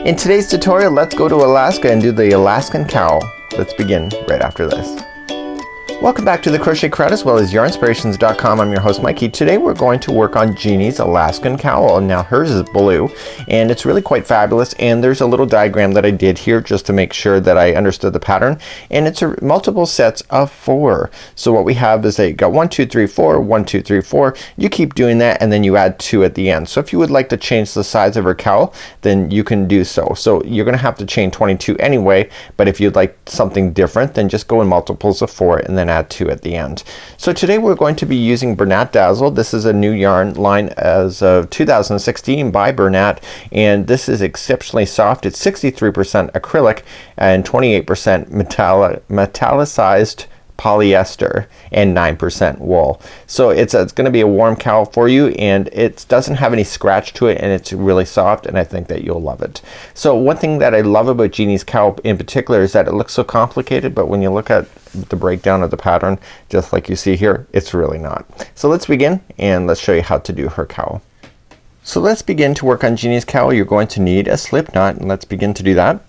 In today's tutorial, let's go to Alaska and do the Alaskan cowl. Let's begin right after this. Welcome back to the Crochet Crowd as well as yarnspirations.com. I'm your host Mikey. Today we're going to work on Jeannie's Alaskan cowl. Now hers is blue and it's really quite fabulous, and there's a little diagram that I did here just to make sure that I understood the pattern, and it's multiple sets of 4. So what we have is that you got 1 2 3 4, 1 2 3 4. You keep doing that and then you add 2 at the end. So if you would like to change the size of her cowl, then you can do so. So you're gonna have to chain 22 anyway, but if you'd like something different, then just go in multiples of 4 and then add 2 at the end. So today we're going to be using Bernat Dazzle. This is a new yarn line as of 2016 by Bernat, and this is exceptionally soft. It's 63% acrylic and 28% metallicized polyester and 9% wool. So it's gonna be a warm cowl for you, and it doesn't have any scratch to it, and it's really soft, and I think that you'll love it. So one thing that I love about Jeannie's cowl in particular is that it looks so complicated, but when you look at the breakdown of the pattern, just like you see here, it's really not. So let's begin and let's show you how to do her cowl. So let's begin to work on Jeannie's cowl. You're going to need a slip knot, and let's begin to do that.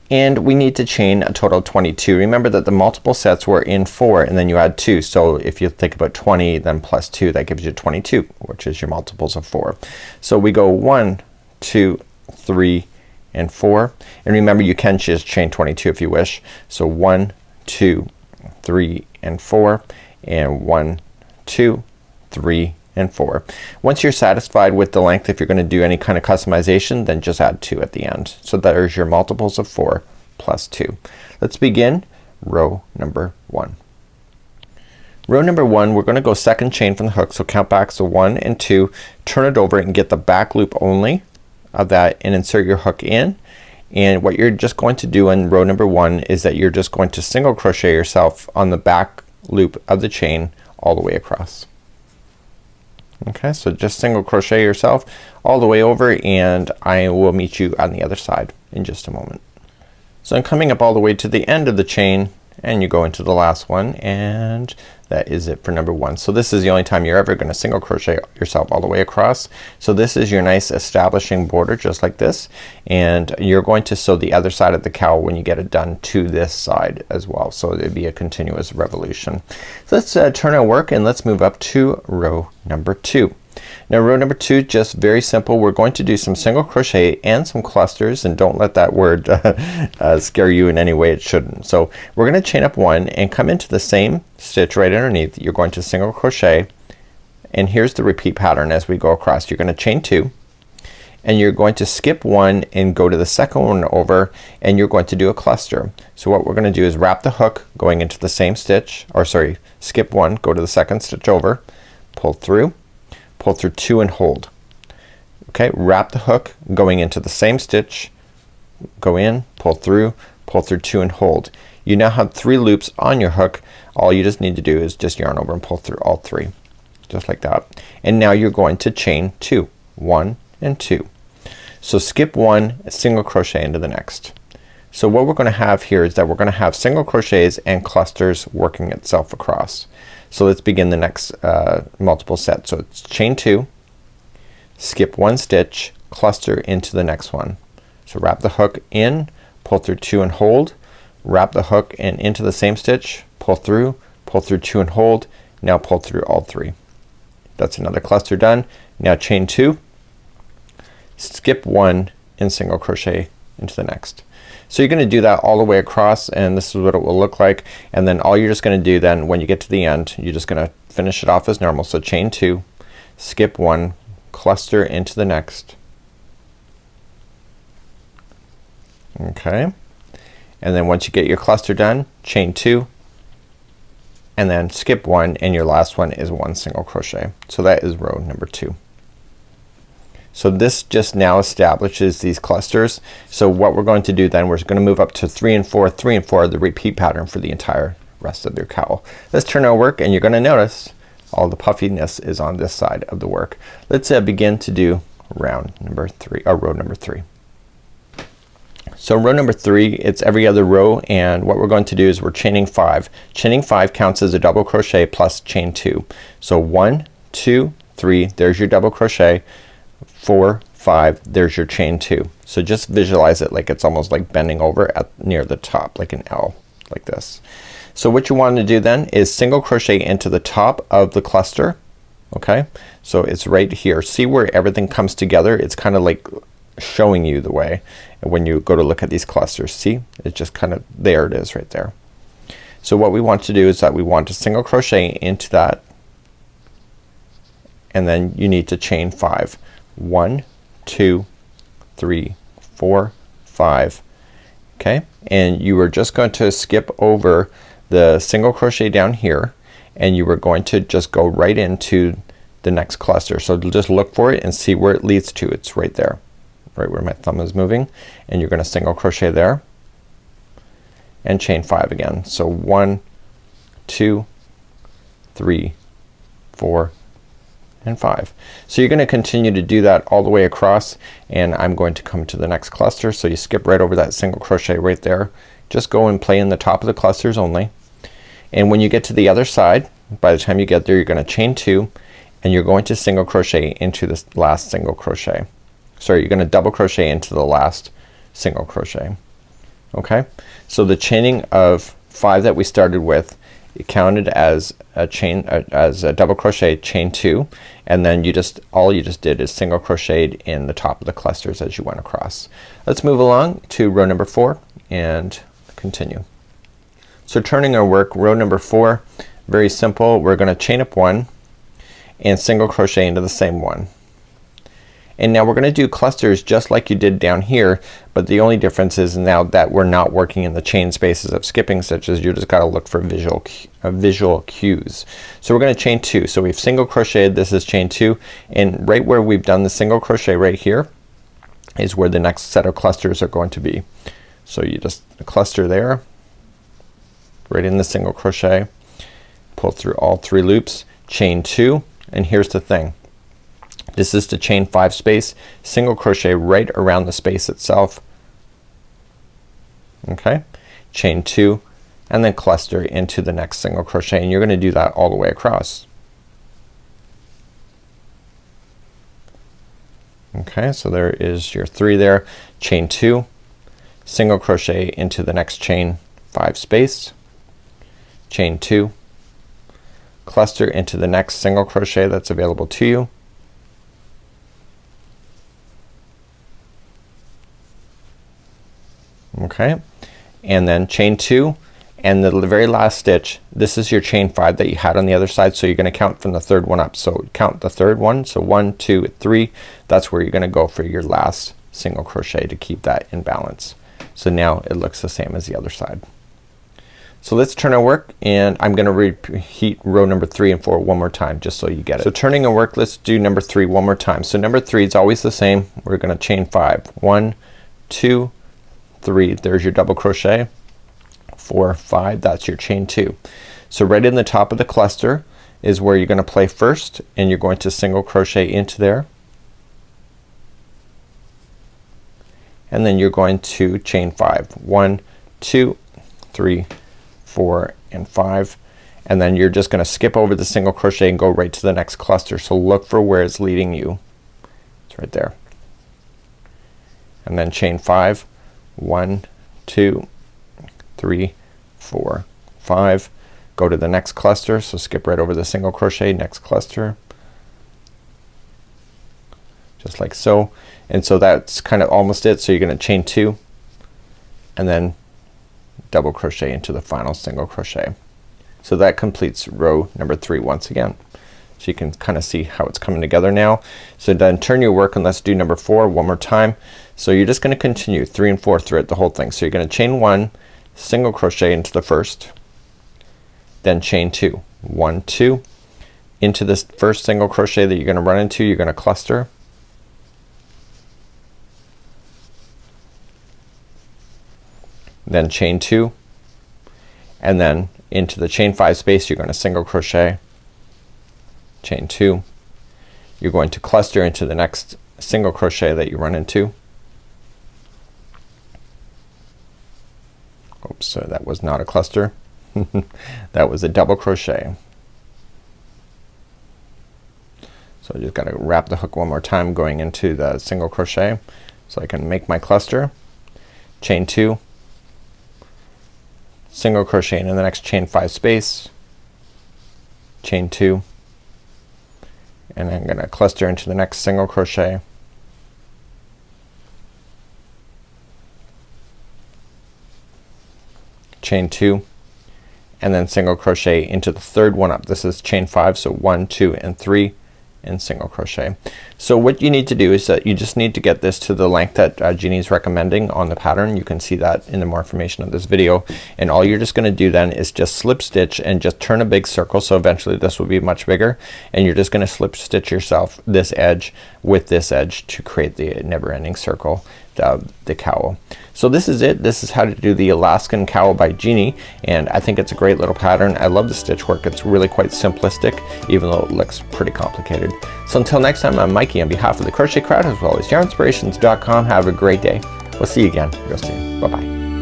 And we need to chain a total of 22. Remember that the multiple sets were in 4 and then you add 2. So if you think about 20 then plus 2, that gives you 22, which is your multiples of 4. So we go 1 2 3 and 4, and remember you can just chain 22 if you wish. So 1 2 3 and 4, and 1 2 3 and 4. Once you're satisfied with the length, if you're gonna do any kind of customization, then just add 2 at the end. So there's your multiples of 4 plus 2. Let's begin row number 1. Row number 1, we're gonna go second chain from the hook, so count back, so 1 and 2, turn it over and get the back loop only of that and insert your hook in. And what you're just going to do in row number 1 is that you're just going to single crochet yourself on the back loop of the chain all the way across. Okay, so just single crochet yourself all the way over, and I will meet you on the other side in just a moment. So I'm coming up all the way to the end of the chain, and you go into the last one, and that is it for number 1. So this is the only time you're ever gonna single crochet yourself all the way across. So this is your nice establishing border just like this, and you're going to sew the other side of the cowl when you get it done to this side as well. So it'd be a continuous revolution. So let's turn our work and let's move up to row number 2. Now row number 2, just very simple. We're going to do some single crochet and some clusters, and don't let that word scare you in any way. It shouldn't. So we're gonna chain up 1 and come into the same stitch right underneath. You're going to single crochet, and here's the repeat pattern as we go across. You're gonna chain 2 and you're going to skip 1 and go to the second one over, and you're going to do a cluster. So what we're gonna do is wrap the hook going into the same stitch, or sorry, skip 1, go to the second stitch over, pull through 2 and hold. Okay, wrap the hook going into the same stitch, go in, pull through 2 and hold. You now have 3 loops on your hook. All you just need to do is just yarn over and pull through all 3 just like that. And now you're going to chain 2, 1 and 2. So skip 1, single crochet into the next. So what we're gonna have here is that we're gonna have single crochets and clusters working itself across. So let's begin the next multiple set. So it's chain 2, skip 1 stitch, cluster into the next one. So wrap the hook in, pull through 2 and hold, wrap the hook and into the same stitch, pull through 2 and hold, now pull through all 3. That's another cluster done. Now chain 2, skip 1 and single crochet into the next. So you're gonna do that all the way across, and this is what it will look like. And then all you're just gonna do then when you get to the end, you're just gonna finish it off as normal. So chain 2, skip 1, cluster into the next. Okay, and then once you get your cluster done, chain 2 and then skip 1, and your last one is 1 single crochet. So that is row number 2. So this just now establishes these clusters. So what we're going to do then, we're gonna move up to 3 and 4, 3 and 4, the repeat pattern for the entire rest of your cowl. Let's turn our work, and you're gonna notice all the puffiness is on this side of the work. Let's begin to do round number 3, or row number 3. So row number 3, it's every other row, and what we're going to do is we're chaining 5. Chaining 5 counts as a double crochet plus chain 2. So 1 2 3, there's your double crochet, 4 5, there's your chain 2. So just visualize it like it's almost like bending over at near the top, like an L, like this. So what you want to do then is single crochet into the top of the cluster. Okay, so it's right here. See where everything comes together? It's kind of like showing you the way. And when you go to look at these clusters, see, it's just kind of, there it is right there. So what we want to do is that we want to single crochet into that, and then you need to chain 5. 1, 2, 3, 4, 5. Okay, and you are just going to skip over the single crochet down here, and you are going to just go right into the next cluster. So just look for it and see where it leads to. It's right there, right where my thumb is moving, and you're gonna single crochet there and chain 5 again. So 1, 2, 3, 4, and 5. So you're gonna continue to do that all the way across, and I'm going to come to the next cluster. So you skip right over that single crochet right there. Just go and play in the top of the clusters only. And when you get to the other side, by the time you get there, you're gonna chain 2, and you're going to single crochet into this last single crochet. Sorry, you're gonna double crochet into the last single crochet. Okay, so the chaining of 5 that we started with, it counted as a chain, as a double crochet, chain 2, and then all you just did is single crocheted in the top of the clusters as you went across. Let's move along to row number 4 and continue. So turning our work, row number 4, very simple. We're gonna chain up 1 and single crochet into the same one. And now we're gonna do clusters just like you did down here, but the only difference is now that we're not working in the chain spaces of skipping stitches. You just gotta look for visual cues. So we're gonna chain 2. So we've single crocheted, this is chain 2, and right where we've done the single crochet right here is where the next set of clusters are going to be. So you just cluster there, right in the single crochet, pull through all 3 loops, chain 2, and here's the thing. This is to chain 5 space, single crochet right around the space itself. Okay, chain 2, and then cluster into the next single crochet, and you're gonna do that all the way across. Okay, so there is your 3 there, chain 2, single crochet into the next chain 5 space, chain 2, cluster into the next single crochet that's available to you, okay, and then chain 2, and the very last stitch, this is your chain 5 that you had on the other side, so you're gonna count from the 3rd one up. So count the 3rd one, so 1, 2, 3, that's where you're gonna go for your last single crochet to keep that in balance. So now it looks the same as the other side. So let's turn our work, and I'm gonna repeat row number 3 and 4 one more time just so you get it. So turning our work, let's do number 3 one more time. So number 3 is always the same. We're gonna chain 5. 1, 2, 3, there's your double crochet, 4, 5, that's your chain 2. So right in the top of the cluster is where you're gonna play first, and you're going to single crochet into there, and then you're going to chain 5. 1, 2, 3, 4, and 5, and then you're just gonna skip over the single crochet and go right to the next cluster. So look for where it's leading you. It's right there. And then chain 5. 1, 2, 3, 4, 5. Go to the next cluster, so skip right over the single crochet, next cluster, just like so. And so that's kind of almost it. So you're gonna chain 2 and then double crochet into the final single crochet. So that completes row number 3 once again. So you can kind of see how it's coming together now. So then turn your work and let's do number 4 one more time. So you're just gonna continue 3 and 4 throughout the whole thing. So you're gonna chain 1, single crochet into the first, then chain 2, 1, 2, into this first single crochet that you're gonna run into, you're gonna cluster, then chain 2, and then into the chain 5 space you're gonna single crochet, chain 2, you're going to cluster into the next single crochet that you run into. Oops, so that was not a cluster. That was a double crochet. So I just gotta wrap the hook one more time going into the single crochet so I can make my cluster. Chain 2, single crochet in the next chain 5 space, chain 2, and I'm gonna cluster into the next single crochet, chain 2, and then single crochet into the third one up. This is chain 5, so 1, 2, and 3 and single crochet. So what you need to do is that you just need to get this to the length that Jeannie is recommending on the pattern. You can see that in the more information of this video, and all you're just gonna do then is just slip stitch and just turn a big circle, so eventually this will be much bigger, and you're just gonna slip stitch yourself this edge with this edge to create the never-ending circle, the cowl. So this is it. This is how to do the Alaskan cowl by Jeannie, and I think it's a great little pattern. I love the stitch work. It's really quite simplistic even though it looks pretty complicated. So until next time, I'm Mikey on behalf of the Crochet Crowd as well as yarnspirations.com. Have a great day. We'll see you again real soon. Bye bye.